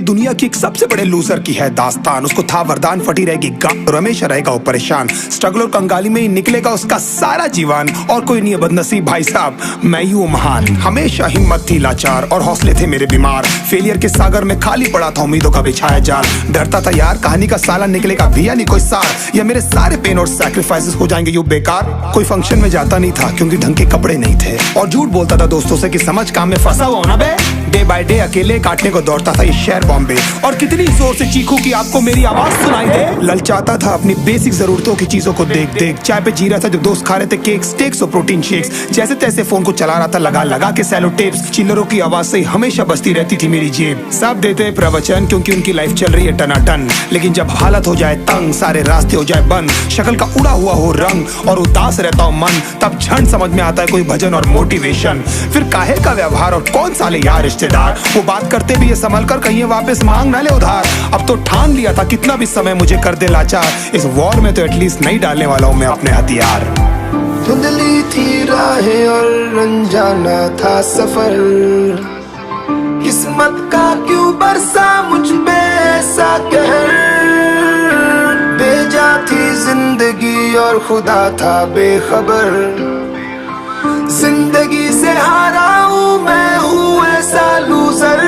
दुनिया की एक सबसे बड़े लूजर की है दास्तान। उसको था वरदान, फटी रहेगी गांठ और हमेशा रहेगा वो परेशान। स्ट्रगल और कंगाली में ही निकलेगा उसका सारा जीवन। और कोई नहीं है बदनसीब भाई साहब, मैं ही हूँ महान। हमेशा हिम्मत थी लाचार और हौसले थे मेरे बीमार। फेलियर के सागर में खाली पड़ा था उम्मीदों का बिछाया जाल। डरता था यार कहानी का साला निकलेगा भी या नहीं कोई सार, या मेरे सारे पेन और सैक्रिफाइसेस हो जाएंगे यूं बेकार। कोई फंक्शन में जाता नहीं था क्योंकि ढंग के कपड़े नहीं थे, और झूठ बोलता था दोस्तों से कि समझ काम में फंसा हुआ ना बे। डे बाय डे अकेले काटने को दौड़ता था ये शहर बॉम्बे। और कितनी जोर से चीखूं कि आपको मेरी आवाज सुनाई दे। ललचाता था अपनी बेसिक जरूरतों की चीजों को देख देख। चाय पे जी रहा था जब दोस्त खा रहे थे केक, स्टेक्स और प्रोटीन शेक्स। जैसे तैसे फोन को चला रहा था लगा लगा के सैलो टेप्स। चिल्लरों की आवाज से हमेशा बजती रहती थी मेरी जेब। सब देते प्रवचन क्योंकि उनकी लाइफ चल रही है टनाटन, लेकिन जब हालत हो जाए तंग, सारे रास्ते हो जाए बंद, शक्ल का उड़ा हुआ हो रंग और उदास रहता हो मन, तब क्षण समझ में आता है कोई भजन और मोटिवेशन। फिर काहे का व्यवहार और कौन साले यार रिश्तेदार, वो बात करते भी ये संभल कर कहीं वापस मांग ना ले उधार। अब तो ठान लिया था कितना भी समय मुझे कर दे लाचार, इस वॉर में तो एटलीस्ट नहीं डालने वाला हूं मैं अपने हथियार। धुंधली थी राहें और अनजाना था सफर, किस्मत का क्यों बरसा मुझ पे ऐसा कहर। बेजा थी जिंदगी और खुदा था बेखबर, जिंदगी से हारा हूँ मैं, हूँ ऐसा लूजर।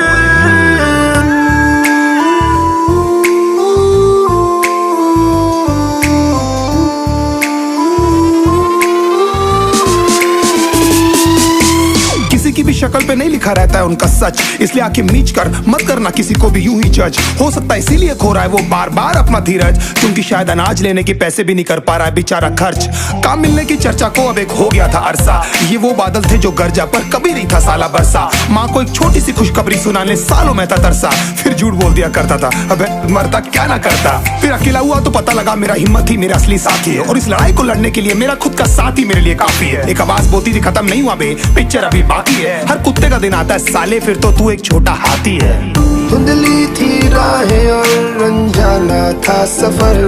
किसी की भी शक्ल पे नहीं लिखा रहता है उनका सच, इसलिए आंखें मीच कर मत करना किसी को भी यूं ही जज। हो सकता है इसीलिए खो रहा है वो बार बार अपना धीरज, क्योंकि शायद अनाज लेने के पैसे भी नहीं कर पा रहा है बेचारा खर्च। काम मिलने की चर्चा को अब एक हो गया था अरसा, ये वो बादल थे जो गरजा पर कभी नहीं था साला बरसा। माँ को एक छोटी सी खुशखबरी सुनाने सालों में था तरसा, फिर झूठ बोल दिया करता था अबे मरता क्या ना करता। फिर अकेला हुआ तो पता लगा मेरा हिम्मत ही मेरा असली साथी है, और इस लड़ाई को लड़ने के लिए मेरा खुद का साथ ही मेरे लिए काफी है। एक आवाज बोलती थी खत्म नहीं हुआ बे, पिक्चर अभी बाकी है। हर कुत्ते का दिन आता है साले, फिर तो तू एक छोटा हाथी है। धुंधली थी राहें और अनजाना था सफर,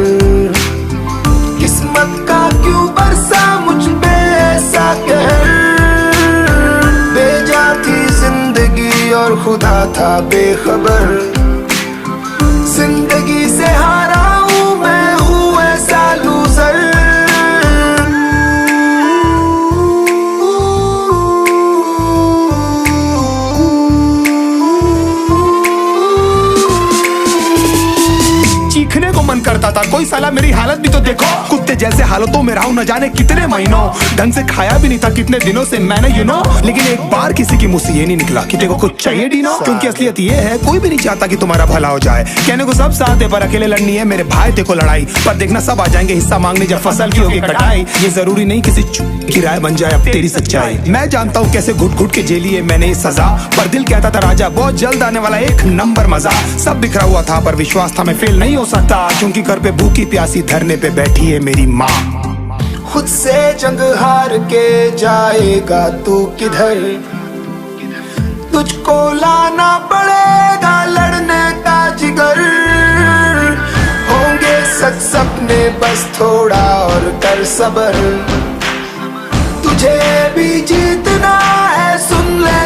किस्मत का क्यों बरसा मुझ पे ऐसा कहर। बेजा थी जिंदगी और खुदा था बेखबर, जिंदगी से हारा हूँ मैं, हूँ ऐसा लूजर। चीखने को मन करता था कोई साला मेरी हालत भी तो देखो। कुत्ते जैसे हालतों में रहा हूं न जाने कितने महीनों, ढंग से खाया भी नहीं था कितने दिनों से मैंने लेकिन एक बार किसी की मुंह से ये नहीं निकला कि देखो कुछ चाहिए डीनो। क्योंकि असलियत ये है कोई भी नहीं चाहता कि तुम्हारा भला हो जाए। कहने को सब साथ है पर अकेले लड़नी है मेरे भाई देखो लड़ाई, पर देखना सब आ जाएंगे हिस्सा मांगने जब फसल की होगी कटाई। ये जरूरी नहीं किसी की राय बन जाए अब तेरी सच्चाई। मैं जानता हूँ कैसे घुट घुट के झेली है मैंने ये सजा, पर दिल कहता था राजा बहुत जल्द आने वाला एक नंबर मजा। सब बिखरा हुआ था पर विश्वास था मैं फेल नहीं हो सकता, क्योंकि घर पे भूखी प्यासी धरने पे बैठी है मेरी माँ। खुद से जंग हार के जाएगा तू किधर, तुझको लाना पड़ेगा लड़ने का जिगर। होंगे सच सपने बस थोड़ा और कर सबर, तुझे भी जीतना है सुन ले।